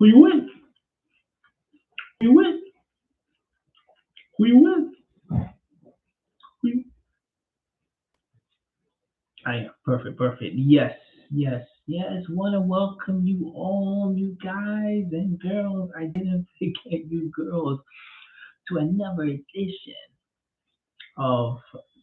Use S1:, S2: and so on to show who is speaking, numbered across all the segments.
S1: Who you with? Who you with? Who you with? Who you... I am perfect, perfect. Yes, yes, yes. Want to welcome you all, you guys and girls. I didn't forget you girls to another edition of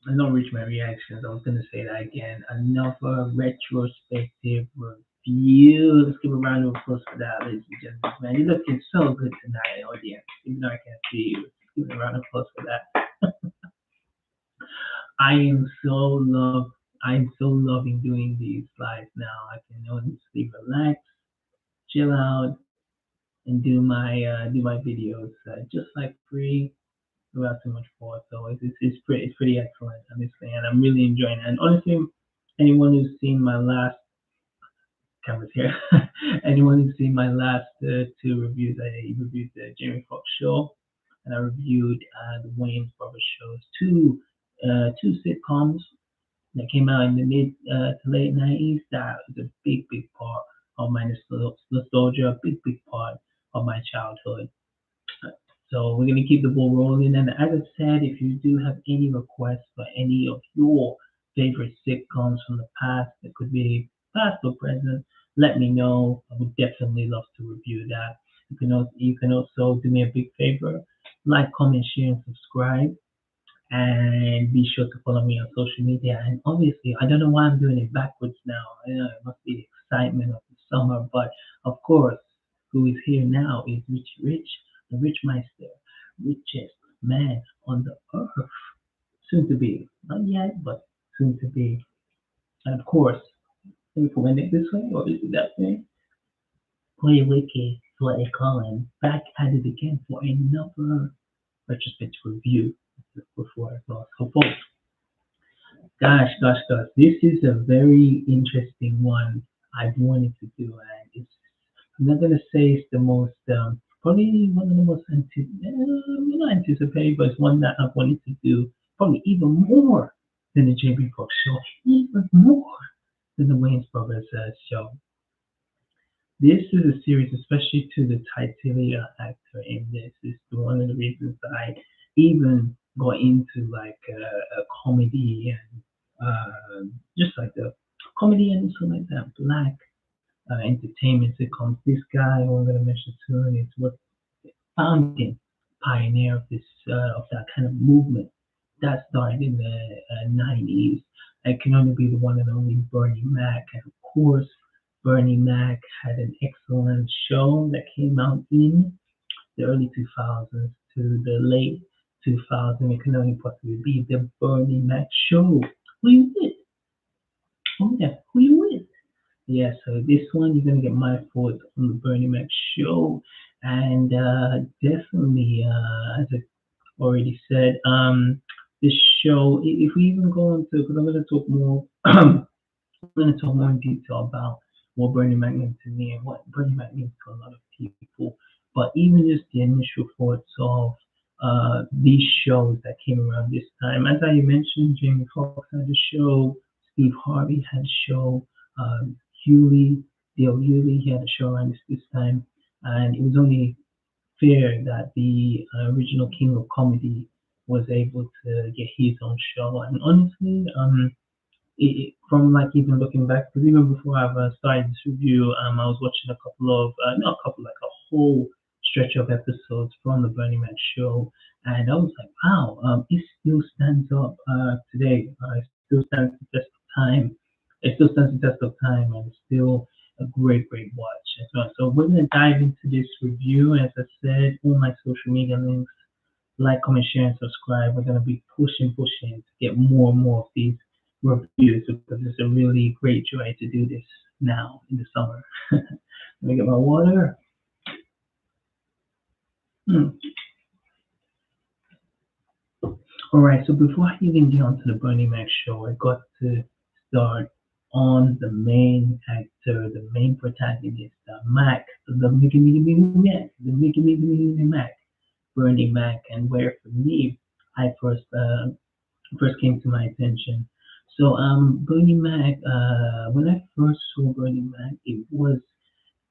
S1: I don't reach my reactions. I was gonna say that again. Another retrospective review. Let's give a round of applause for that, ladies and gentlemen. Man, you're looking so good tonight, audience. Even though I can't see you, give a round of applause for that. I am so love. I'm so loving doing these live now. I can honestly relax, chill out, and do my videos just like free without too much force. So it's pretty excellent, honestly, and I'm really enjoying it. And honestly, anyone who's seen my last cameras here, anyone who's seen my last two reviews, I reviewed the Jamie Foxx show, and I reviewed the Wayans Brothers shows, two sitcoms that came out in the mid to late 90s. That was a big part of my nostalgia, a big part of my childhood. So we're gonna keep the ball rolling. And as I said, if you do have any requests for any of your favorite sitcoms from the past, that could be past or present, let me know. I would definitely love to review that. You can also do me a big favor, like, comment, share, and subscribe. And be sure to follow me on social media. And obviously, I don't know why I'm doing it backwards now. I know it must be the excitement of the summer, but of course, who is here now is Rich, the Rich Meister, richest man on the earth, soon to be. Not yet, but soon to be. And of course, if we win it this way or is it that way? Play Wiki, is what they call him, back at it again for another retrospective review before I lost. So, folks, gosh, this is a very interesting one I've wanted to do, and I'm not gonna say it's the most, probably one of the most not anticipated, but it's one that I've wanted to do probably even more than the JB Fox show, even more than the Wayans Brothers show. This is a series, especially to the titular actor in this, is one of the reasons that I even got into like a comedy and just like the comedy and also like that black entertainment sitcoms. This guy who I'm going to mention soon is what founding pioneer of this of that kind of movement that started in the 90s. It can only be the one and only Bernie Mac, and of course, Bernie Mac had an excellent show that came out in the early 2000s to the late 2000s. It can only possibly be the Bernie Mac show. Who you with? Oh yeah, who you with? Yeah, so this one you're gonna get my thoughts on the Bernie Mac show, and definitely, as I already said, this show. If we even go into, because I'm gonna talk more, I'm gonna talk more in detail about what Bernie Mac meant to me and what Bernie Mac means to a lot of people. But even just the initial thoughts of these shows that came around this time. As I mentioned, Jamie Foxx had a show, Steve Harvey had a show, um, Hewley, Dale Hewley, he had a show around this time. And it was only fair that the original king of comedy was able to get his own show. And honestly, from like even looking back, because even before I've started this review, I was watching a couple of, not a couple, like a whole stretch of episodes from the Bernie Mac show, and I was like, wow, it still stands up today. It still stands the test of time. It still stands the test of time, and it's still a great watch as well. So we're gonna dive into this review. As I said, all my social media links, like, comment, share, and subscribe. We're gonna be pushing to get more and more of these reviews because it's a really great joy to do this now in the summer. Let me get my water. Hmm. All right, so before I even get onto the Bernie Mac show, I got to start on the main actor, the main protagonist, Mac, the Mickey Mac, Bernie Mac, and where for me, I first came to my attention. So Bernie Mac, when I first saw Bernie Mac, it was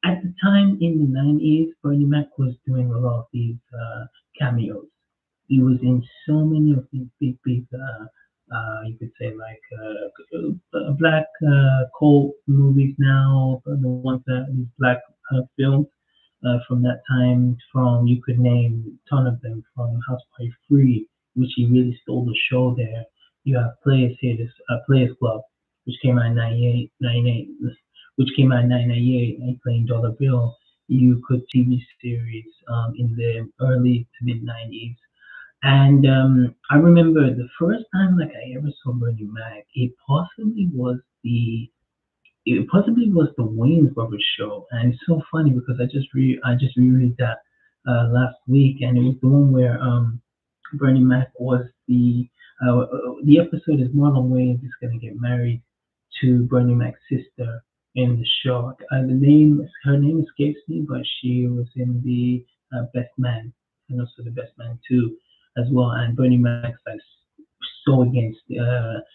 S1: at the time in the 90s, Bernie Mac was doing a lot of these cameos. He was in so many of these big, you could say like black cult movies now, the ones that these black films from that time. From you could name a ton of them from House Party Free, which he really stole the show there. You have Players Theaters, Players Club, which came out in 98, 98, which came out in 1998, and playing Dollar Bill. You could TV series in the early to mid 90s. And I remember the first time like I ever saw Bernie Mac, it possibly was the Wayne's Brothers show, and it's so funny because I just reread that last week, and it was the one where Bernie Mac was the episode is Marlon Wayans is gonna get married to Bernie Mac's sister in the show. Her name escapes me, but she was in the Best Man and also the Best Man 2 as well. And Bernie Mac's like so against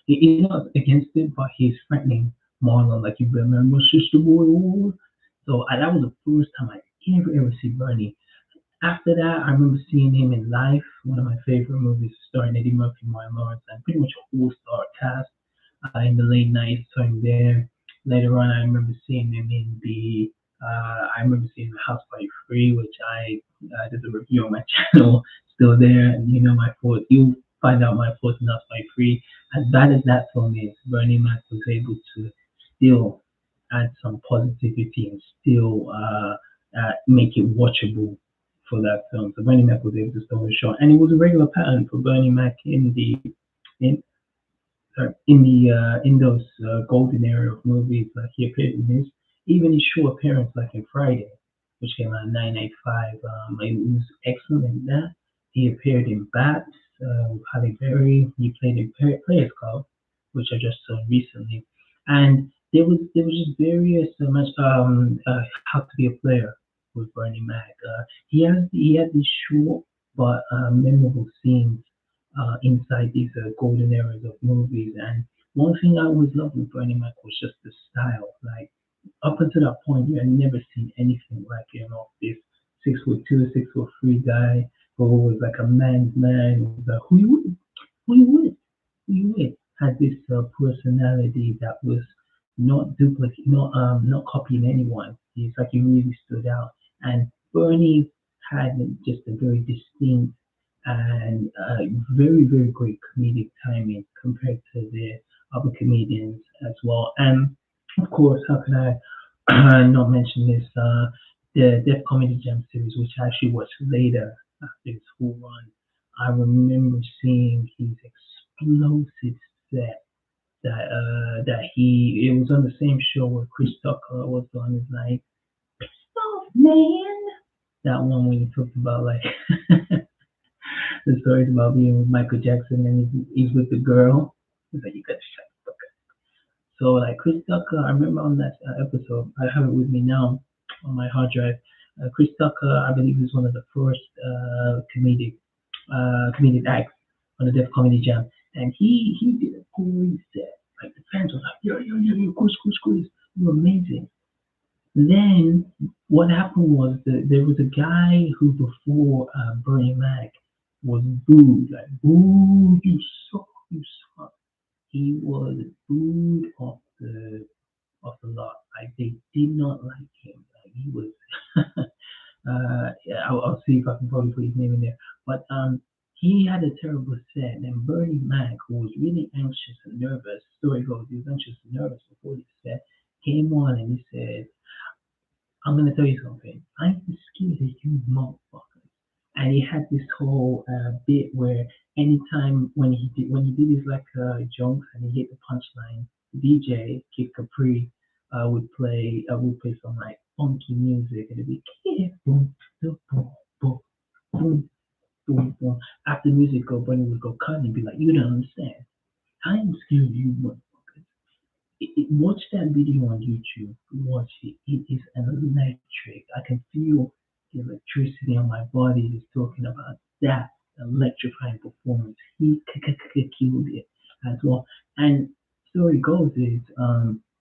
S1: he's not against it, but he's threatening Marlon like you remember Sister Boy. So that was the first time I ever see Bernie. After that, I remember seeing him in Life, one of my favorite movies starring Eddie Murphy, Martin Lawrence, and pretty much a all-star cast in the late 90s, starting there. Later on, I remember seeing him in I remember seeing the House by Free, which I did a review on my channel, still there. And you know my thoughts. You'll find out my thoughts on House by Free. As bad as that film is, Bernie Mac was able to still add some positivity and still make it watchable for that film. So Bernie Mac was able to steal the show, and it was a regular pattern for Bernie Mac in in those golden era of movies. Like he appeared in his even his short appearance like in Friday, which came out in 1985. It was excellent in that. He appeared in Bats with Halle Berry. He played in Players Club, which I just saw recently, and there was just various much How to Be a Player with Bernie Mac. He had these short but memorable scenes inside these golden eras of movies. And one thing I always loved with Bernie Mac was just the style. Like up until that point, you had never seen anything like this 6'2", 6'3" guy who was like a man's man. Who you with, who you with, had this personality that was not duplicate, not copying anyone. He's like he really stood out. And Bernie had just a very distinct and very great comedic timing compared to the other comedians as well. And of course, how can I not mention this? The Def Comedy Jam series, which I actually watched later after its full run. I remember seeing his explosive set that he it was on the same show where Chris Tucker was on. His like, oh man, that one when he talked about like the stories about being with Michael Jackson and he's with the girl. He's like, you gotta shut the fuck up. So like Chris Tucker, I remember on that episode, I have it with me now on my hard drive. Chris Tucker, I believe, was one of the first comedic acts on the Def Comedy Jam, and he did a great set. Like the fans were like, yo, Chris, you're amazing. Then what happened was that there was a guy who before Bernie Mac was booed, like boo, you suck. He was booed off the lot. Like they did not like him. Like he was. Yeah, I'll see if I can probably put his name in there. But he had a terrible set, and Bernie Mac, who was really anxious and nervous, story goes, he was anxious and nervous before this set, came on and he said, I'm gonna tell you something. I'm scared of you motherfuckers. And he had this whole bit where anytime when he did his like jokes and he hit the punchline, DJ Kid Capri would play some like funky music and it'd be boom boom boom boom boom boom boom. After the music go, Bunny would go cut and be like, you don't understand. I am scared of you motherfuckers. Watch that video on YouTube. Watch it. It is electric. I can feel the electricity on my body just talking about that electrifying performance. He killed it as well. And story goes is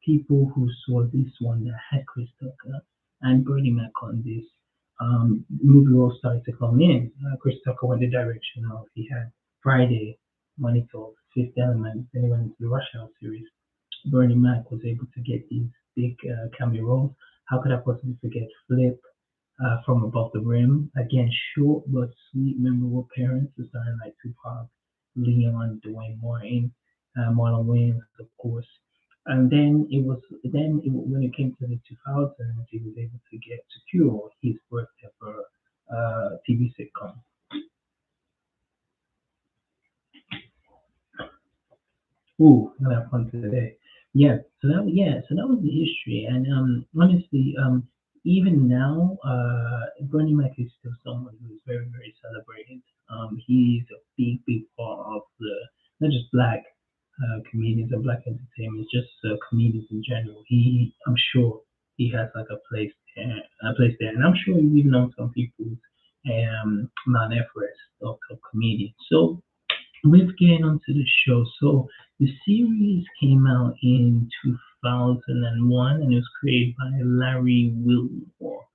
S1: people who saw this one that had Chris Tucker. and Bernie Mac on this. Movie roles started to come in. Chris Tucker went the direction of he had Friday, Money Talks, Fifth Element, then he went into the Rush Hour series. Bernie Mac was able to get these big cameo roles. How could I possibly forget Flip from Above the Rim? Again, short but sweet, memorable parents, starring like Tupac, Leon, Dwayne Martin, Marlon Wayans, of course. And when it came to the 2000s, he was able to get Secure, his first ever TV sitcom. Ooh, I'm gonna have fun today. So that was the history, and honestly, even now, Bernie Mac is still someone who is very, very celebrated. He's a big part of the not just black comedians and black entertainment, just comedians in general. I'm sure he has like a place there, and I'm sure you've known some people Mount Everest of comedians. So let's get onto the show. So the series came out in 2001 and it was created by Larry Wilmore,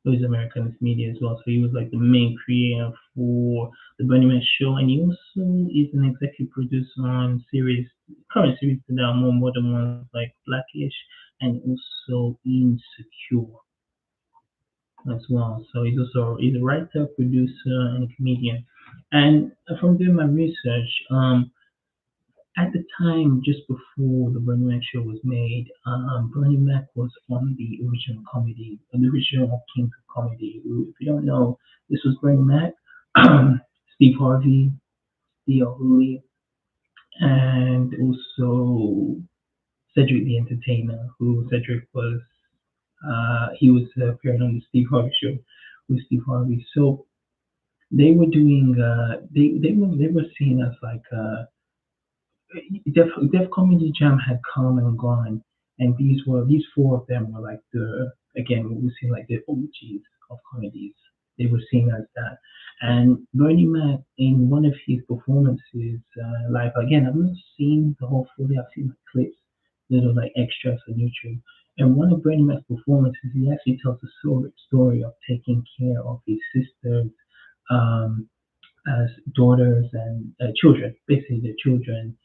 S1: who is American media as well. So he was like the main creator for the Bunny Man show, and he also is an executive producer on current series that are more modern ones like Blackish and also Insecure as well. So he's a writer, producer, and a comedian. And from doing my research, at the time, just before the Bernie Mac show was made, Bernie Mac was on the original comedy, the original Kings of Comedy. If you don't know, this was Bernie Mac, Steve Harvey, Theo Hooley, and also Cedric the Entertainer, who Cedric was, he was appearing on the Steve Harvey show with Steve Harvey. So they were doing, they were seen as like, Def Comedy Jam had come and gone, and these four of them were like we were seeing like the OGs of comedies. They were seen as that. And Bernie Mac in one of his performances live again, I've not seen the whole fully. I've seen the clips, little like extras on YouTube. And one of Bernie Mac's performances, he actually tells the story of taking care of his sisters. Um, as daughters and children, basically the children,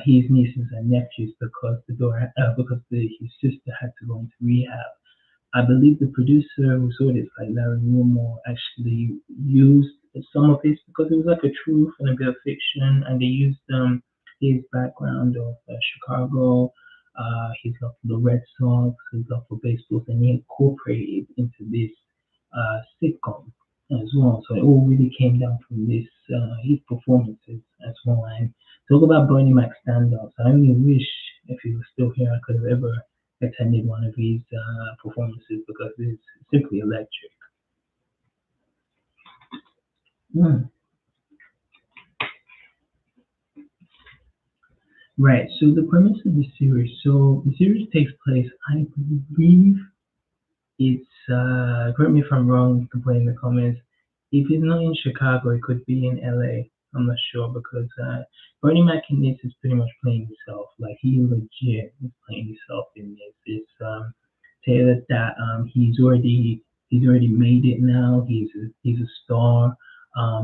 S1: his nieces and nephews, because his sister had to go into rehab. I believe the producer who saw this, like Larry Wilmore, actually used some of this because it was like a truth and a bit of fiction, and they used his background of Chicago, his love for the Red Sox, his love for baseball, and he incorporated into this sitcom as well. So it all really came down from this his performances as well. And talk about Bernie Mac stand-ups. I only wish if he was still here, I could have ever attended one of his performances because it's simply electric. Mm. Right. So the premise of the series. So the series takes place, I believe, it's correct me if I'm wrong. You can put in the comments. If it's not in Chicago, it could be in LA. I'm not sure because Bernie Mac in this is pretty much playing himself. Like he legit is playing himself in this. It's tailored that he's already made it now. He's a star.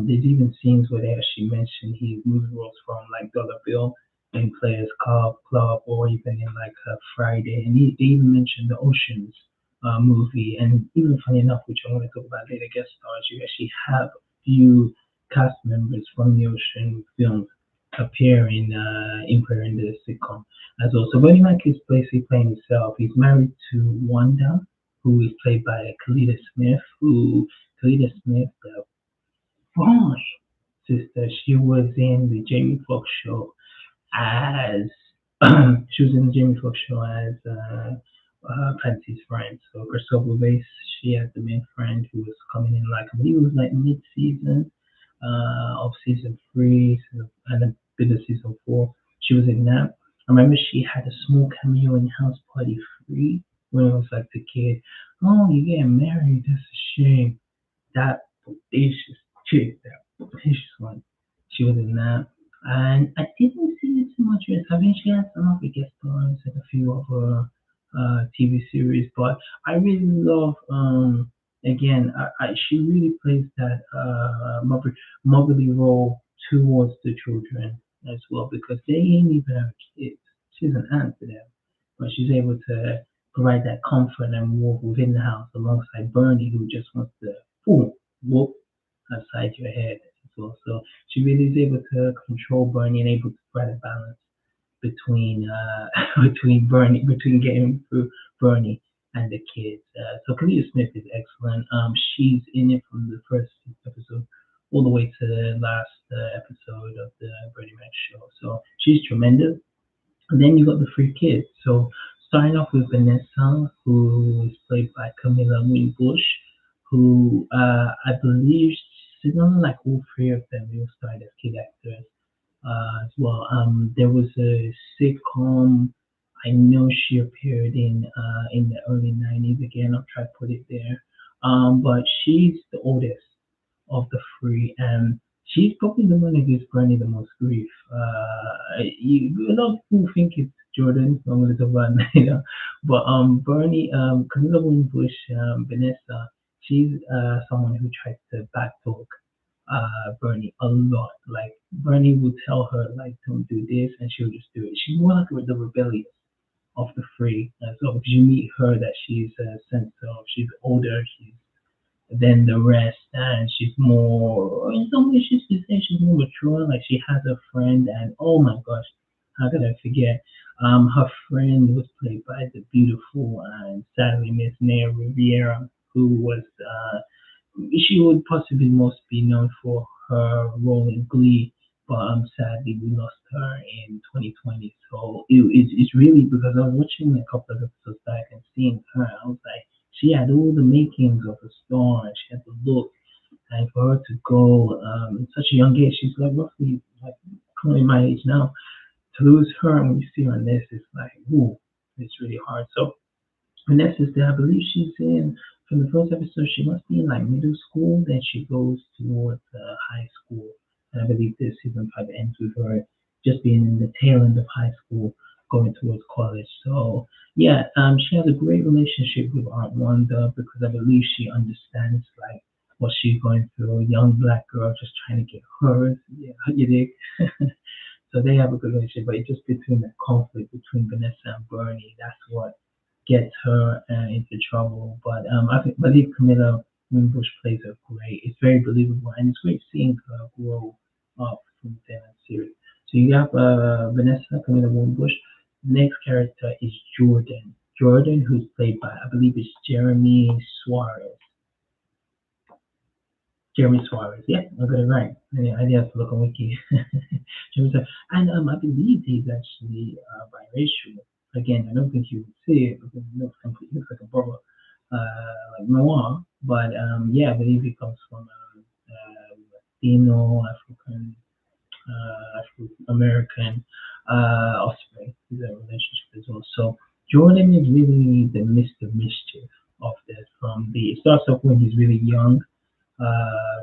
S1: There's even scenes where they actually mention his movie roles from like Dollar Bill in Players Club or even in like Friday. And they even mentioned the Oceans movie. And even funny enough, which I want to talk about later, guest stars, you actually have a few cast members from the Ocean films appear in the sitcom as well. So Bernie Mac is basically playing himself. He's married to Wanda, who is played by Kalita Smith, the boy sister. She was in the Jamie Foxx show as she was in the Jamie Foxx show as Fancy's friend. So Christopher Base, she had the main friend who was coming in like I believe it was like mid-season of season 3 and a bit of season 4. She was in that. I remember she had a small cameo in House Party 3 when it was like the kid. Oh, you're getting married. That's a shame. That bodacious chick, that bodacious one. She was in that. And I didn't see it too much. I mean, she had some other guest stars and a few other TV series. But I really love again. She really plays that motherly role towards the children as well because they ain't even have kids. She's an aunt to them, but she's able to provide that comfort and warmth within the house alongside Bernie, who just wants to boom, whoop outside your head as well. So she really is able to control Bernie and able to provide a balance between between getting through Bernie and the kids. So Kalia Smith is excellent. She's in it from the first episode all the way to the last episode of the Bernie Mac show. So she's tremendous. And then you got the three kids. So starting off with Vanessa, who is played by Camilla Wimbush, who I believe she's not like all three of them. They all started as kid actors as well. There was a sitcom. I know she appeared in the early '90s. Again, I'll try to put it there. But she's the oldest of the three, and she's probably the one that gives Bernie the most grief. A lot of people think it's Jordan. So I'm going to talk about it later, but Bernie, Camilla Bush, Vanessa, she's someone who tries to backtalk Bernie a lot. Like Bernie will tell her like don't do this, and she'll just do it. She's more like the rebellious of the three. So if you meet her, that she's a sense of she's older, she's than the rest, and she's more in some ways she's could say she's more mature. Like she has a friend, and oh my gosh, how could I forget? Her friend was played by the beautiful and sadly Miss Naya Riviera, who was she would possibly most be known for her role in Glee, but sadly we lost her in 2020. So it's really because I was watching a couple of episodes back and seeing her, I was like, she had all the makings of a star, and she had the look, and for her to go at such a young age, she's like roughly like currently my age now. To lose her and when you see her on this, it's like, ooh, it's really hard. So Vanessa's there. I believe she's in from the first episode. She must be in like middle school. Then she goes towards high school, and I believe this season five ends with her just being in the tail end of high school, going towards college. So yeah, she has a great relationship with Aunt Wanda because I believe she understands like what she's going through. A young black girl just trying to get hers. Yeah, you dig? So they have a good relationship, but it's just between the conflict between Vanessa and Bernie. That's what gets her into trouble. But believe Camilla Wimbush plays her great. It's very believable, and it's great seeing her grow up from the series. So you have Vanessa Camilla Wimbush. Next character is Jordan. Jordan, who's played by I believe it's Jeremy Suarez. Jeremy Suarez. Yeah, I got it right. I did have to look on Wiki. Jeremy Suarez. And I believe he's actually biracial. Again, I don't think you would see it because he looks like a brother, like Noir. But yeah, I believe he comes from Latino, African, Afro American offspring. He's a relationship as well. So Jordan is really the Mr. Mischief of this. From the it starts off when he's really young,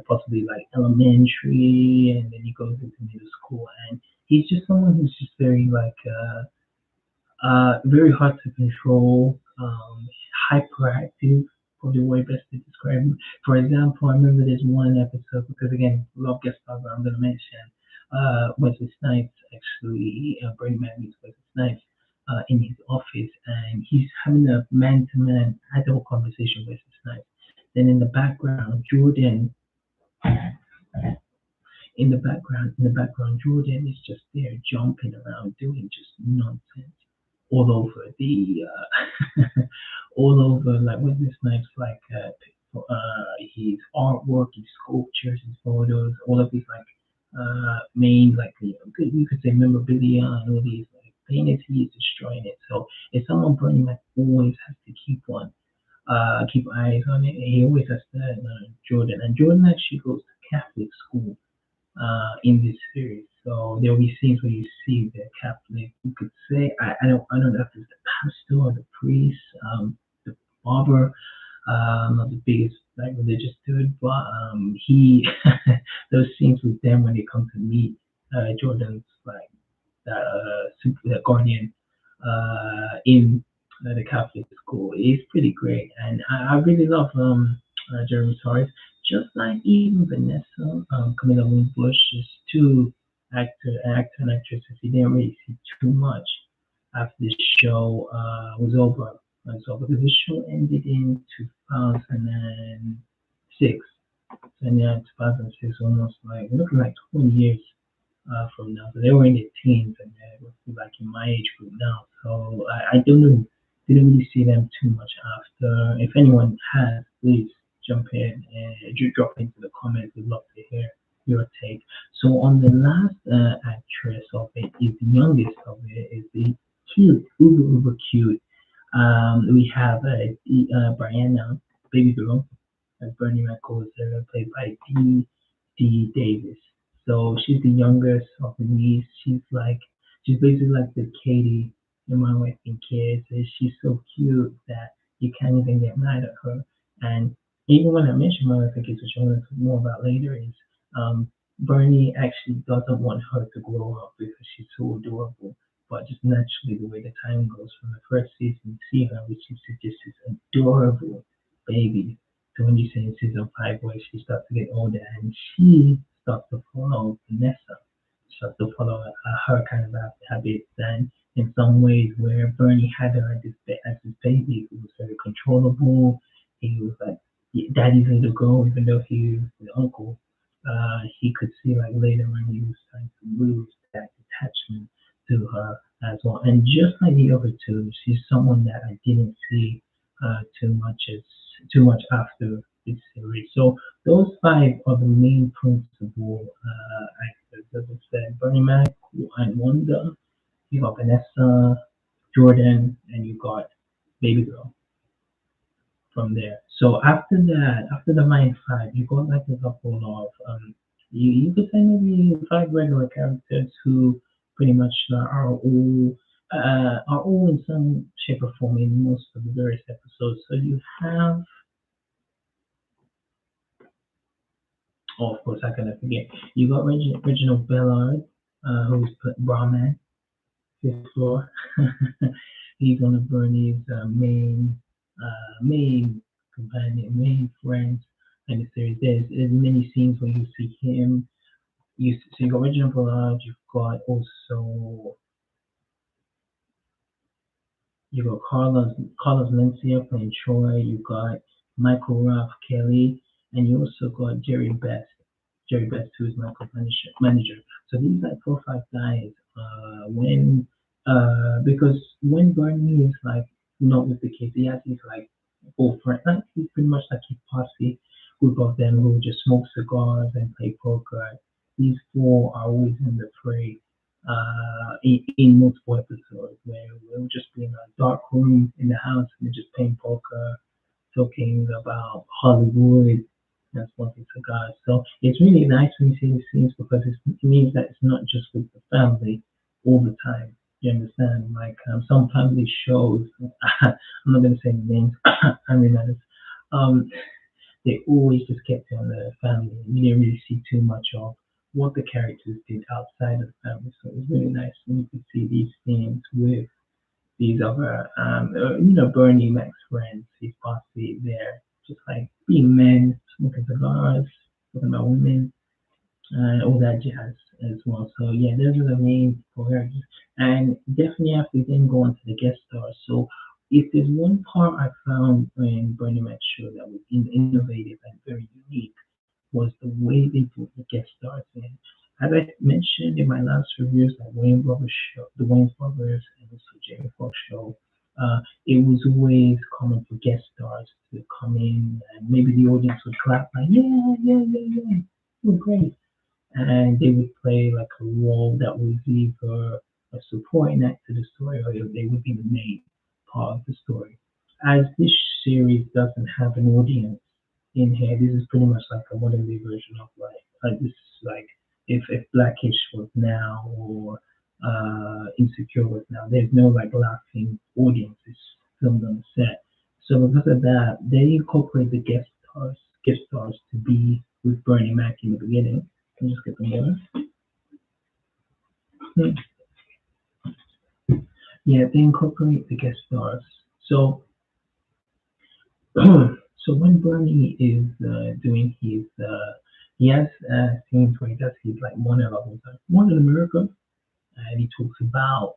S1: possibly like elementary, and then he goes into middle school, and he's just someone who's just very like very hard to control, hyperactive, probably the way best to describe him. For example, I remember there's one episode because again, love guest star I'm gonna mention Wesley Snipes actually Bernie Mac meets Wesley Snipes in his office, and he's having a man-to-man adult conversation with Wesley Snipes. Then in the background, Jordan in the background, Jordan is just there jumping around doing just nonsense all over the all over like Wesley Snipes like his artwork, his sculptures, his photos, all of these like main like you could say memorabilia and all these like things he is destroying it. So it's someone Bernie Mac always has to keep eyes on it. He always has to Jordan, and Jordan actually goes to Catholic school in this series. So there'll be scenes where you see the Catholic. You could say I don't know if it's the pastor or the priest, the barber. Not the biggest like religious dude, but he those scenes with them when they come to meet Jordan's like that super that guardian in the Catholic school. It's pretty great, and I really love Jeremy Torres. Just like even Vanessa, Camilla Bush is two actor and actresses. You didn't really see too much after the show was over. Because the show ended in 2006. And yeah, 2006, almost like we're looking like 20 years from now. So they were in their teens and they were like in my age group now. So I don't know, didn't really see them too much after. If anyone has, please jump in and drop into the comments. We'd love to hear your take. So on the last actress of it is the youngest of it is the cute, uber cute. We have Bryana, baby girl, as Bernie McCoy is played by D. Davis. So she's the youngest of the niece. She's basically like the Katie in my wife and kids. And she's so cute that you can't even get mad at her. And even when I mentioned my wife and kids, which I want to talk more about later, is Bernie actually doesn't want her to grow up because she's so adorable. But just naturally, the way the time goes from the first season, you see her, which is just this adorable baby. So when you say in season five, where she starts to get older and she starts to follow Vanessa, starts to follow her kind of habits, and in some ways where Bernie had her as his baby, who was very controllable. He was like daddy's little girl, even though he was the uncle. He could see like later when he was trying to lose that attachment to her as well. And just like the other two, she's someone that I didn't see too much after this series. So those five are the main principal actors. As I said, Bernie Mac and Wanda. You got Vanessa, Jordan, and you got Baby Girl from there. So after that, after the main five, you got like a couple of you could say maybe five regular characters who pretty much are all in some shape or form in most of the various episodes. So you have, oh, of course, I cannot forget. You got Reginald Bellard, who's Brahman, fifth floor. He's one of Bernie's main companion, main friends in the series. There's many scenes where you see him. So you got Reginald Bellard. You got Carlos Mencia playing Troy. You got Michael Ralph Kelly, and you also got Jerry Best. Jerry Best, who is Michael's manager. So these like 4 or 5 guys. When because when Bernie is like not with the kids, he has these like full friends. Like he's pretty much like his posse group of them who just smoke cigars and play poker. These four are always in the fray in multiple episodes where we'll just be in a dark room in the house and just playing poker, talking about Hollywood and smoking cigars. So it's really nice when you see these scenes because it means that it's not just with the family all the time. You understand? Like some family shows, I'm not going to say the names, family matters. Um, they always just kept it on the family. You didn't really see too much of what the characters did outside of the family. So it was really nice when you could see these scenes with these other, Bernie Mac's friends, his posse there, just like being men, smoking cigars, talking about women, all that jazz as well. So yeah, those are the main characters. And definitely after we then go on to the guest stars. So if there's one part I found in Bernie Mac's show that was innovative and very unique was the way they put the guest stars in. As I mentioned in my last reviews, like the Wayne Brothers, and also Jamie Foxx show, it was always common for guest stars to come in, and maybe the audience would clap like, yeah, yeah, yeah, yeah, you're great, and they would play like a role that was either a supporting act to the story, or they would be the main part of the story. As this series doesn't have an audience in here, this is pretty much like a modern day version of like this is like if Blackish was now or Insecure was now. There's no like laughing audiences filmed on the set. So because of that, they incorporate the guest stars to be with Bernie Mac in the beginning. Can you just get them going? Hmm. Yeah, they incorporate the guest stars So, so when Bernie is doing his, he has scenes where he does his like monologue, he's like, "Morning America," and he talks about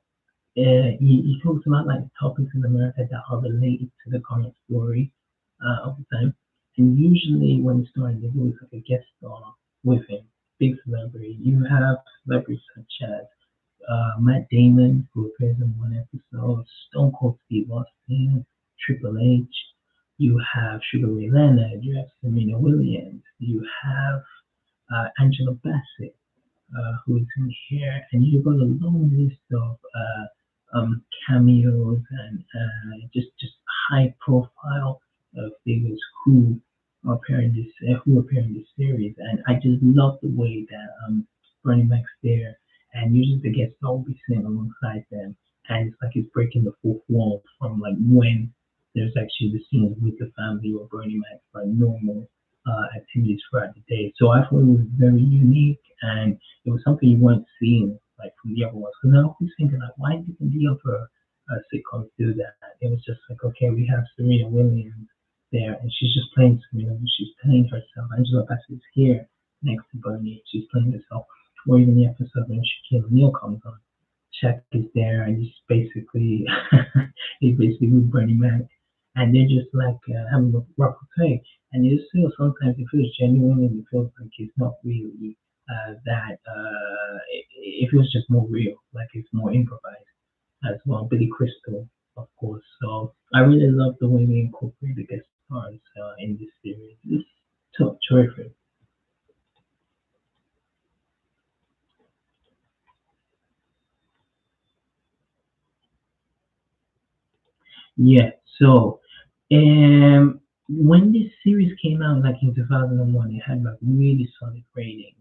S1: he talks about like topics in America that are related to the current story of the time. And usually when it's starting, there's always like a guest star with him, big celebrity. You have celebrities such as Matt Damon, who appears in one episode, Stone Cold Steve Austin, Triple H. You have Sugar Ray Leonard. You have Serena Williams. You have Angela Bassett, who's in here, and you've got a long list of cameos and just high profile figures who appear in this series, and I just love the way that Bernie Mac's there, and usually the guest star will be sitting alongside them, and it's like it's breaking the fourth wall from like when there's actually the scenes with the family or Bernie Mac's like normal activities throughout the day. So I thought it was very unique, and it was something you weren't seeing like from the other ones. Because I was thinking like, why didn't the other sitcoms do that? It was just like, okay, we have Serena Williams there, and she's just playing Serena. She's playing herself. Angela Bassett's here next to Bernie. She's playing herself. Or even the episode when Shaquille O'Neal comes on, Shaq is there, and he's basically he's basically with Bernie Mac, and they're just like having a rough play. And you just feel sometimes it feels genuine, and it feels like it's not really it feels just more real, like it's more improvised as well. Billy Crystal, of course. So I really love the way they incorporate the guest stars in this series. It's so terrific. Yeah. So, when this series came out, like in 2001, it had like really solid ratings.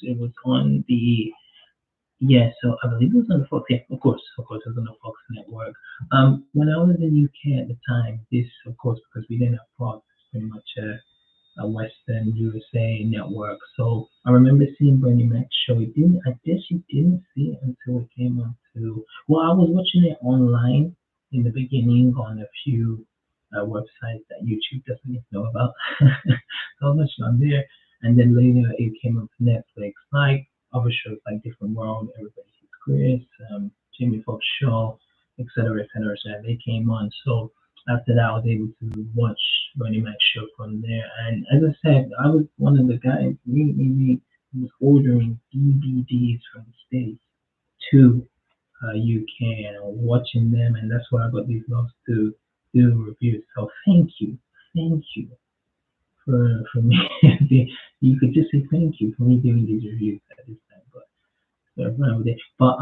S1: It was on the Yeah, so I believe it was on the Fox. Yeah, of course, it was on the Fox network. When I was in UK at the time, this, of course, because we didn't have Fox, it's pretty much a Western USA network. So I remember seeing Bernie Mac's show. I guess you didn't see it until it came on to. Well, I was watching it online in the beginning on a few websites that YouTube doesn't even know about. So I was watching on there, and then later it came on to Netflix, like other shows like Different World, Everybody Hates Chris, Jamie Foxx Show, etc., etc. So they came on. So after that, I was able to watch Bernie Mac's show from there. And as I said, I was one of the guys really was ordering DVDs from the States to UK and watching them. And that's why I got these loves to do reviews. So thank you for me. You could just say thank you for me doing these reviews at this time. But around with it. But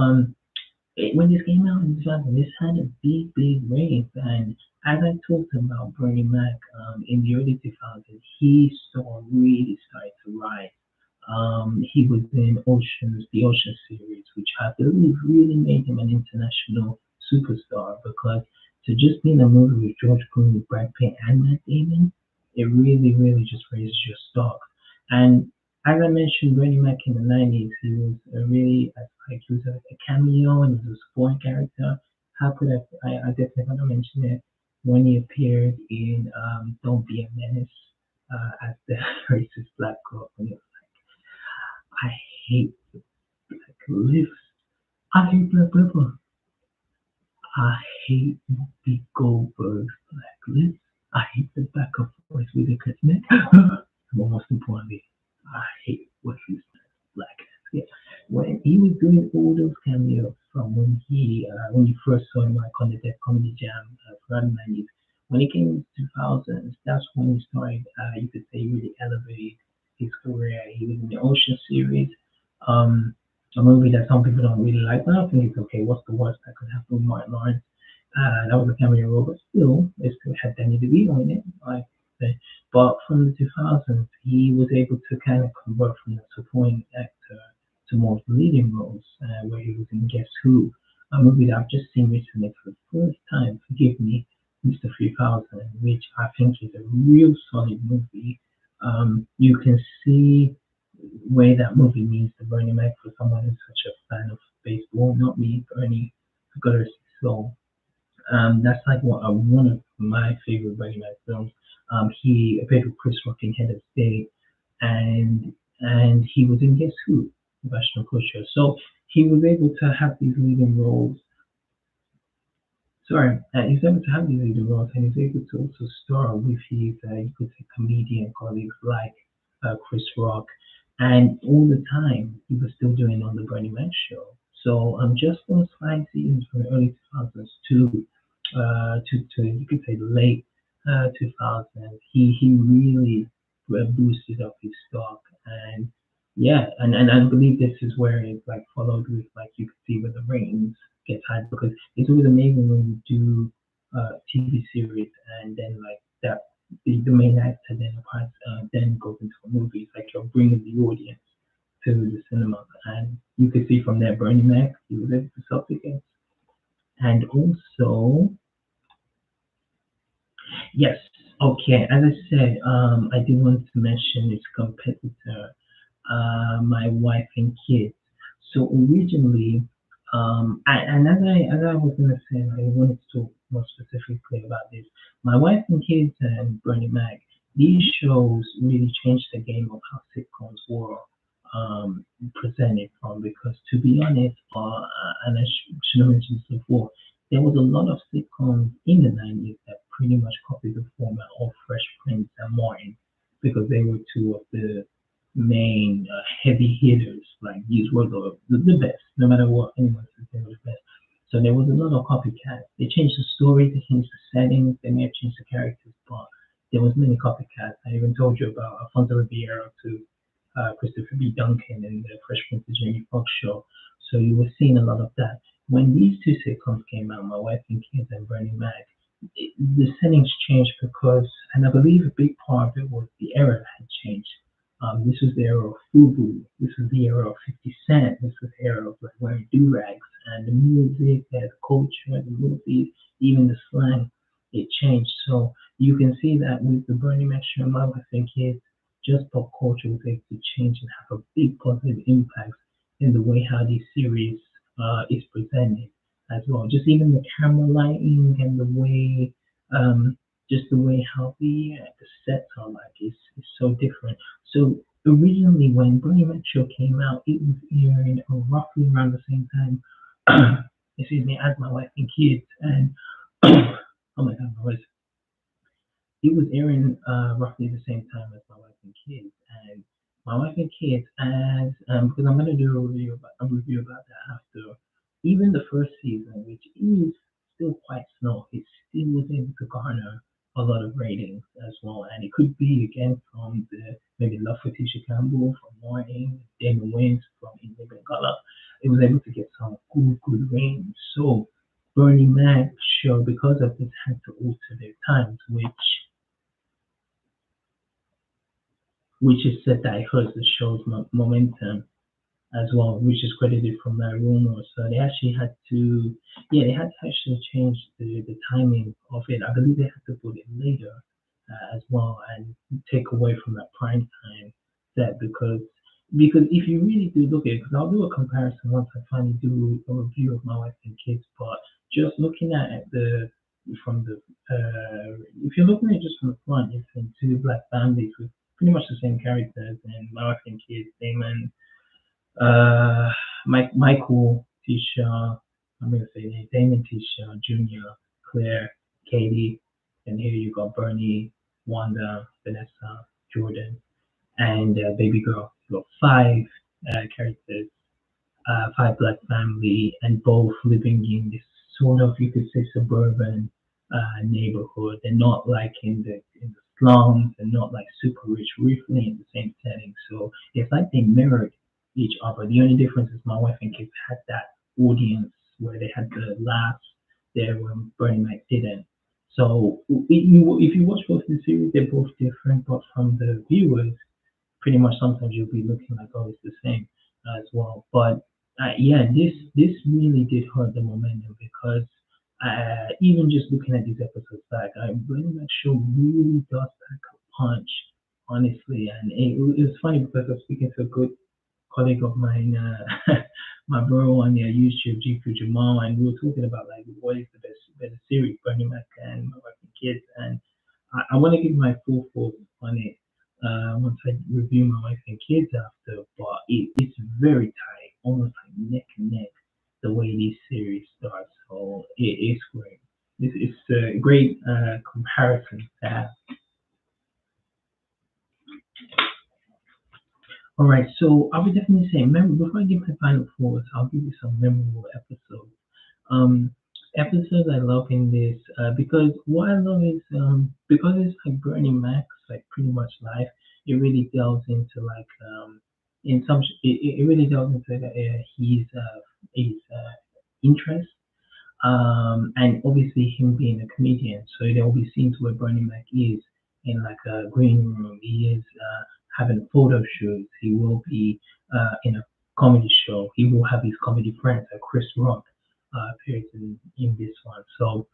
S1: when this came out in 2000, this had a big range. And as I talked about Bernie Mac in the early 2000s, he saw really started to rise. He was in the Ocean series, which I believe really made him an international superstar because to just be in a movie with George Clooney, Brad Pitt, and Matt Damon, it really just raises your stock. And as I mentioned, Bernie Mac in the 90s, he was a really like he was a cameo and he was a supporting character. How could I definitely want to mention it when he appeared in Don't Be a Menace as the racist black cop, and it was I hate black lips. I hate black people. I hate Whoopi Goldberg's black lips. I hate the back of voice with a cut neck. But most importantly, I hate what he's black. Yeah. When he was doing all those cameos from when you first saw him like on the Death Comedy Jam throughout the 90s, when he came in 2000s, that's when he started, you could say, really elevate his career. He was in the Ocean series, um, a movie that some people don't really like, but I think it's okay. What's the worst that could happen with Martin Lawrence? That was a cameo role, but still, it still had Danny DeVito in it. Like, but from the 2000s, he was able to kind of convert from the supporting actor to more of the leading roles, where he was in Guess Who, a movie that I've just seen recently for the first time. Forgive me, Mr. 3000, which I think is a real solid movie. You can see where that movie means to Bernie Mac for someone who's such a fan of baseball. Not me, Bernie. I got to so That's like one of my favorite Bernie Mac films. He appeared with Chris Rock in Head of State, and he was in Guess Who, Sebastian Kutcher. So he was able to have these leading roles. Sorry, he's able to have these leading roles, and he's able to also star with his, you could say, comedian colleagues like Chris Rock, and all the time he was still doing on the Bernie Mac show. So just those 5 seasons from the early 2000s to you could say the late 2000s, he really boosted up his stock, and yeah, and I believe this is where it like followed with like you could see where the ratings get high because it's always amazing when you do TV series and then like that the main actor then goes into a movie. It's like you're bringing the audience to the cinema, and you could see from there Bernie Mac he was able to sell tickets, and also yes, okay. As I said, I did want to mention its competitor, my wife and kids. So originally, and as I was gonna say, I wanted to talk more specifically about this. My wife and kids and Bernie Mac. These shows really changed the game of how sitcoms were presented from. Because to be honest, and I should have mentioned this before, there was a lot of sitcoms in the 90s that pretty much copied the format of Fresh Prince and Martin because they were two of the main heavy hitters. Like these were the best, no matter what anyone says they were the best. So there was a lot of copycats. They changed the story, they changed the settings, they may have changed the characters, but there was many copycats. I even told you about Alfonso Ribeiro to Christopher B. Duncan in the Fresh Prince of Jamie Foxx show. So you were seeing a lot of that. When these two sitcoms came out, My Wife and Kids and Bernie Mac, the settings changed because, and I believe a big part of it was the era had changed. This was the era of FUBU. This was the era of 50 Cent. This was the era of like wearing do-rags and the music, the culture, the movies, even the slang. It changed. So you can see that with the Bernie Mac show, My Wife and Kids, just pop culture was able to change and have a big positive impact in the way how this series is presented as well. Just even the camera lighting and the way, just the way how the sets are like is so different. So originally, when Bernie Mac show came out, it was airing roughly around the same time. Excuse me, as My Wife and Kids, and oh my god, my voice. It was airing roughly the same time as My Wife and Kids, and My Wife and Kids, as because I'm gonna do a review about that after. Even the first season, which is still quite slow, it still was able to garner a lot of ratings as well, and it could be again from the maybe Love for Tisha Campbell from Morning, Damon Wayans from In Living Color. It was able to get some good ratings. So Bernie Mac show because of this had to alter their times, which is said that it hurts the show's momentum as well, which is credited from Larry Wilmore. So they actually had to, yeah, they had to actually change the timing of it. I believe they had to put it later as well and take away from that prime time set because if you really do look at it, because I'll do a comparison once I finally do a review of My Wife and Kids, but just looking at the from the if you're looking at it just from the front, it's in two black families with pretty much the same characters and My Wife and Kids, Damon, Michael, Tisha, I'm gonna say Damon, Tisha, Junior, Claire, Katie, and here you got Bernie, Wanda, Vanessa, Jordan, and baby girl. You got five characters, five black family, and both living in this sort of you could say suburban neighborhood. They're not like in the slums. They're not like super rich, briefly in the same setting. So it's like they mirrored each other. The only difference is My Wife and Kids had that audience where they had the laughs there when Bernie Mac didn't. So if you watch both the series, they're both different, but from the viewers, pretty much sometimes you'll be looking like, oh, it's the same as well. But yeah, this really did hurt the momentum because even just looking at these episodes back, I really make sure really does pack a punch, honestly. And it was funny because I was speaking to a good colleague of mine, my bro on YouTube, G Jamal, and we were talking about like what is the best the series Bernie Mac and My Wife and Kids, and I want to give my full thoughts on it once I review My Wife and Kids after. But it's very tight, almost like neck and neck, the way this series starts. So it's great. It's a great comparison to have. All right, so I would definitely say, before I give my final thoughts, I'll give you some memorable episodes. Um, Episodes I love in this because what I love is because it's like Bernie Mac's like pretty much life. It really delves into like in some it really delves into his interest and obviously him being a comedian, so there will be scenes where Bernie Mac is in like a green room. He is having photo shoots. He will be in a comedy show. He will have his comedy friends, like Chris Rock, appears in this one. So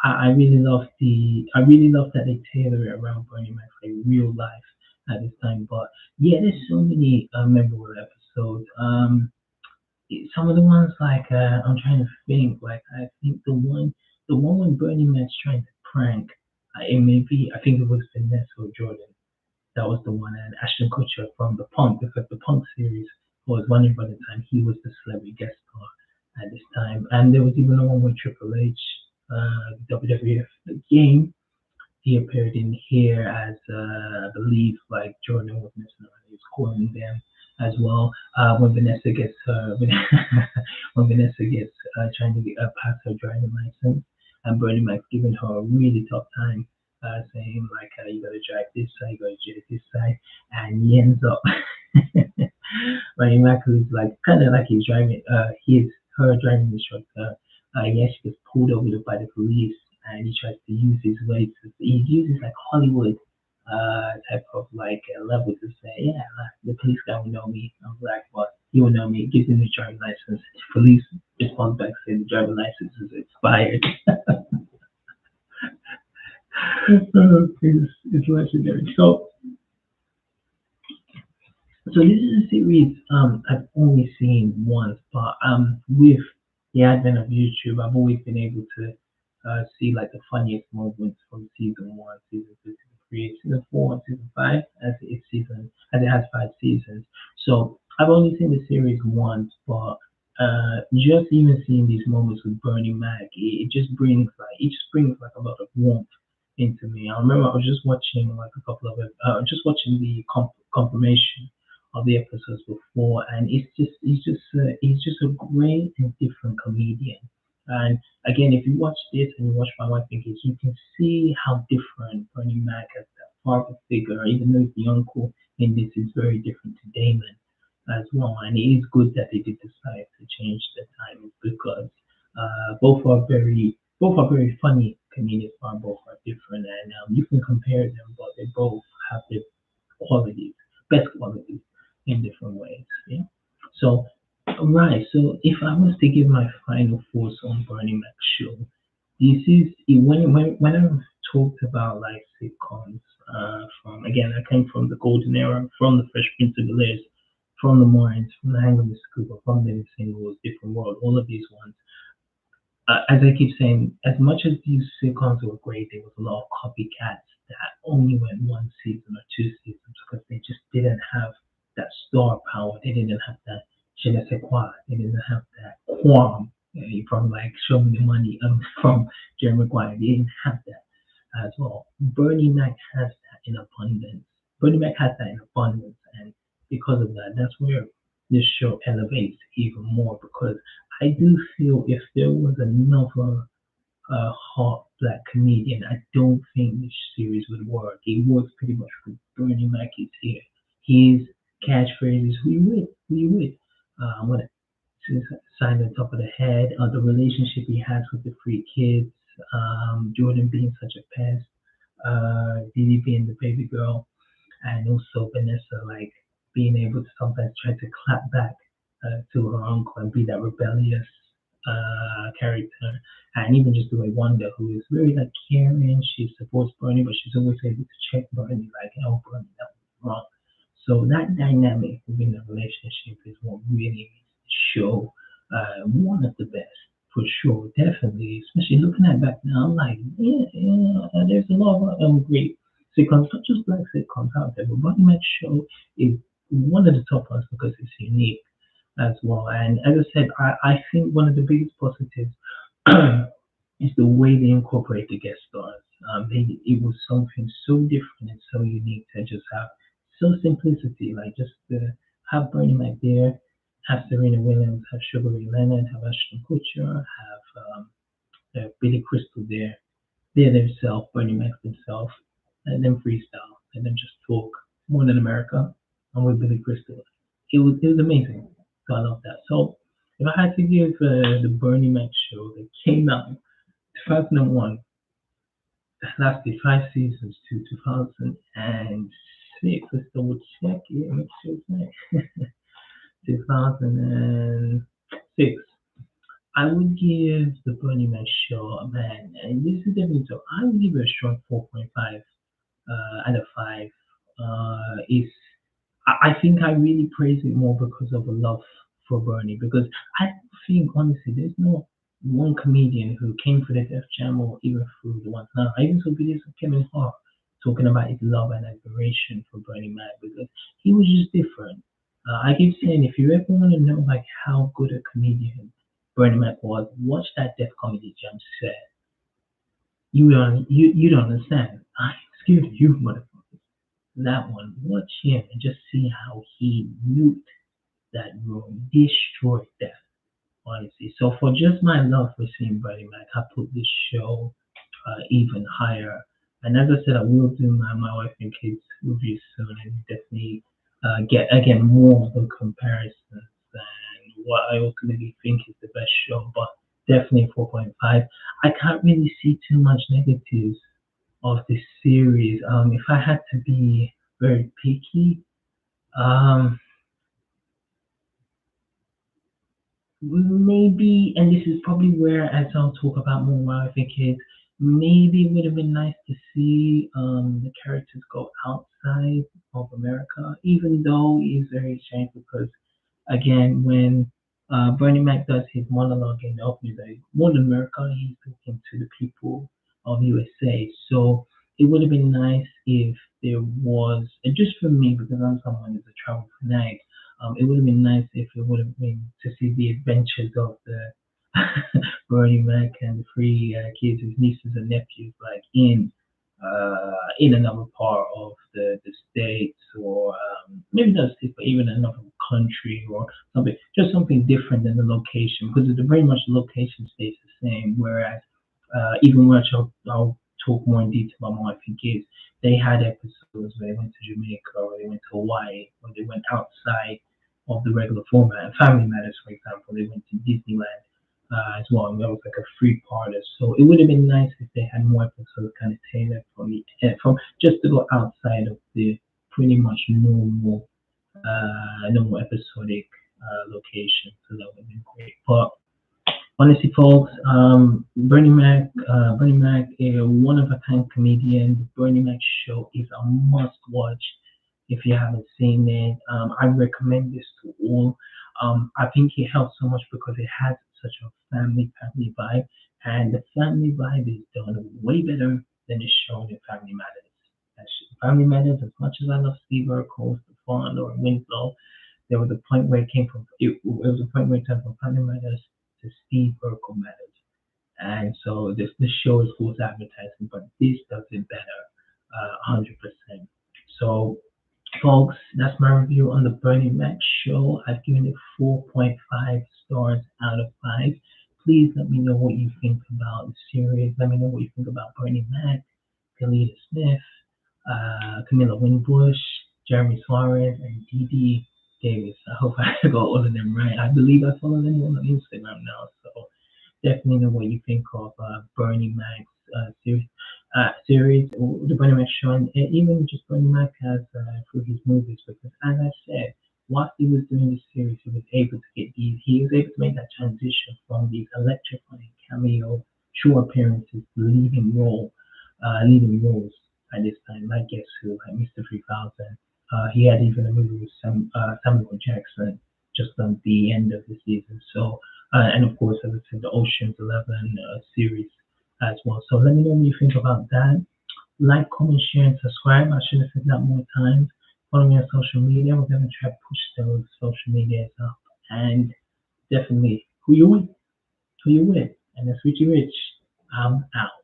S1: I really love that they tailor it around Bernie Mac like real life at this time. But yeah, there's so many memorable episodes. Some of the ones like I'm trying to think. Like I think the one when Bernie Mac's trying to prank. It may be I think it was Vanessa or Jordan. That was the one, and Ashton Kutcher from the Punk, because the Punk series was running by the time he was the celebrity guest star at this time. And there was even a one with Triple H, WWF the game. He appeared in here as I believe like Jordan was missing on. He was calling them as well. When Vanessa gets when Vanessa gets trying to pass her driving license, and Bernie Mac's giving her a really tough time, saying like you gotta drive this side, you gotta drive this side, and he ends up Bernie Mac who's like kind of like he's driving his her driving instructor. Yeah, she gets pulled over by the police, and he tries to use his way to he uses like Hollywood type of like level to say, yeah, the police guy will know me. I'm black, but he will know me. Gives him his driving license. Police responds back saying the driving license is expired. It's legendary. So this is a series I've only seen once, but with the advent of YouTube, I've always been able to see like the funniest moments from season one, season two, season three, season four, and season five, as it has five seasons. So I've only seen the series once, but just even seeing these moments with Bernie Mac, it just brings like a lot of warmth into me. I remember I was just watching like a couple of it, just watching the confirmation of the episodes before, and he's just a great and different comedian. And again, if you watch this and you watch My Wife and Kids, you can see how different Bernie Mac as that father figure, even though the uncle in this is very different to Damon as well. And it is good that they did decide to change the time because both are very funny comedians, but both are different, and you can compare them, but they both have their qualities, best qualities in different ways. Yeah. So, right. So, if I was to give my final thoughts on Bernie Mac show, this is when I talked about like sitcoms. From again, I came from the golden era, from the Fresh Prince of Bel Air, from the Mayans, from the Hang of Mr. Cooper, from the Singles, Different World. All of these ones as I keep saying, as much as these sitcoms were great, there was a lot of copycats that only went one season or two seasons because they just didn't have that star power. They didn't have that je ne sais quoi. They didn't have that qualm from like Show Me the Money from Jerry Maguire. They didn't have that as well. Bernie Mac has that in abundance. Bernie Mac has that in abundance, and because of that, that's where this show elevates even more because I do feel if there was another hot black comedian, I don't think this series would work. It works pretty much with Bernie Mac is here. His catchphrase is "Who you with? Who you with?" I'm gonna sign on top of the head. The relationship he has with the three kids, Jordan being such a pest, Didi being the baby girl, and also Vanessa like being able to sometimes try to clap back to her uncle and be that rebellious character, and even just the way Wanda, who is very like caring, she supports Bernie, but she's always able to check Bernie, like, "Oh, Bernie, that was wrong." So that dynamic within the relationship is what really makes the show one of the best. for sure, definitely. Especially looking at back now, I'm like, yeah, yeah, there's a lot of great sitcoms, not just black sitcoms out there, but Roddy Mac Show is one of the top ones because it's unique as well. And as I said, I think one of the biggest positives is the way they incorporate the guest stars. It was something so different and so unique to just have so simplicity, like just to have Bernie Mac there, have Serena Williams, have Sugar Ray Leonard, have Ashton Kutcher, have Billy Crystal there, they're themselves, Bernie Mac themselves, and then freestyle, and then just talk more than America, and with Billy Crystal. It was amazing. So I love that. So if I had to give the Bernie Mac show that came out in 2001, that lasted 5 seasons to 2006. Let's double check it, make sure it's right. 2006. I would give the Bernie Mac show, man, and this is definitely so. I would give it a strong 4.5 out of 5. It's I think I really praise it more because of a love for Bernie. Because I think honestly, there's no one comedian who came for the Def Jam or even through the ones now. I even saw videos of Kevin Hart talking about his love and admiration for Bernie Mac because he was just different. I keep saying if you ever want to know like how good a comedian Bernie Mac was, watch that Def Comedy Jam set. You don't understand. Excuse you, motherfucker. That one, watch him and just see how he nuked that room, destroyed that, honestly. So for just my love for seeing Buddy Mac, I put this show even higher. And as I said, I will do my wife and kids review soon and definitely get again more of the comparisons and what I ultimately think is the best show, but definitely 4.5. I can't really see too much negatives of this series. If I had to be very picky, um, maybe, and this is probably where, as I'll talk about more what I think is, maybe it would have been nice to see the characters go outside of America, even though it is very strange because again, when Bernie Mac does his monologue in the opening day, more than America, he's talking to the people of USA. So it would have been nice if there was, and just for me, because I'm someone who's a travel fanatic, it would have been nice if it would have been to see the adventures of the Bernie Mac and the three kids, his nieces and nephews, like in another part of the states or maybe not states, but even another country or something, just something different than the location because the very much the location stays the same. Whereas even which I'll talk more in detail about my wife kids, they had episodes where they went to Jamaica or they went to Hawaii or they went outside of the regular format. And Family Matters, for example, they went to Disneyland as well, and that was like a three-parter. So it would have been nice if they had more episodes kind of tailored from just to go outside of the pretty much normal episodic location. So that would have been great. But honestly, folks, Bernie Mac, a one of a kind comedian. The Bernie Mac show is a must watch if you haven't seen it. I recommend this to all. I think it helps so much because it has such a family vibe, and the family vibe is done way better than is shown in Family Matters. Family Matters, as much as I love Steve Urkel, Stefan, or Winslow, there was a point where it was a point where it turned from Family Matters to Steve Urkel Matters. And so this show is false advertising, but this does it better, 100%. So folks, that's my review on the Bernie Mac show. I've given it 4.5 stars out of 5. Please let me know what you think about the series. Let me know what you think about Bernie Mac, Kalita Smith, Camilla Winbush, Jeremy Suarez, and Dee Dee Davis. I hope I got all of them right. I believe I follow them on Instagram now, so definitely know what you think of Bernie Mac's series, the Bernie Mac show, and even just Bernie Mac has through his movies. Because as I said, whilst he was doing this series, he was able to get these. He was able to make that transition from these electrifying cameo, short appearances, to leading roles at this time. Like Guess Who, like Mr. 3000. He had even a movie with Samuel Jackson just on the end of the season. So And of course, as I said, the Ocean's 11 series as well. So let me know what you think about that. Like, comment, share, and subscribe. I should have said that more times. Follow me on social media. We're going to try to push those social medias up. And definitely, who you with? Who you with? And that's Richie Rich. I'm out.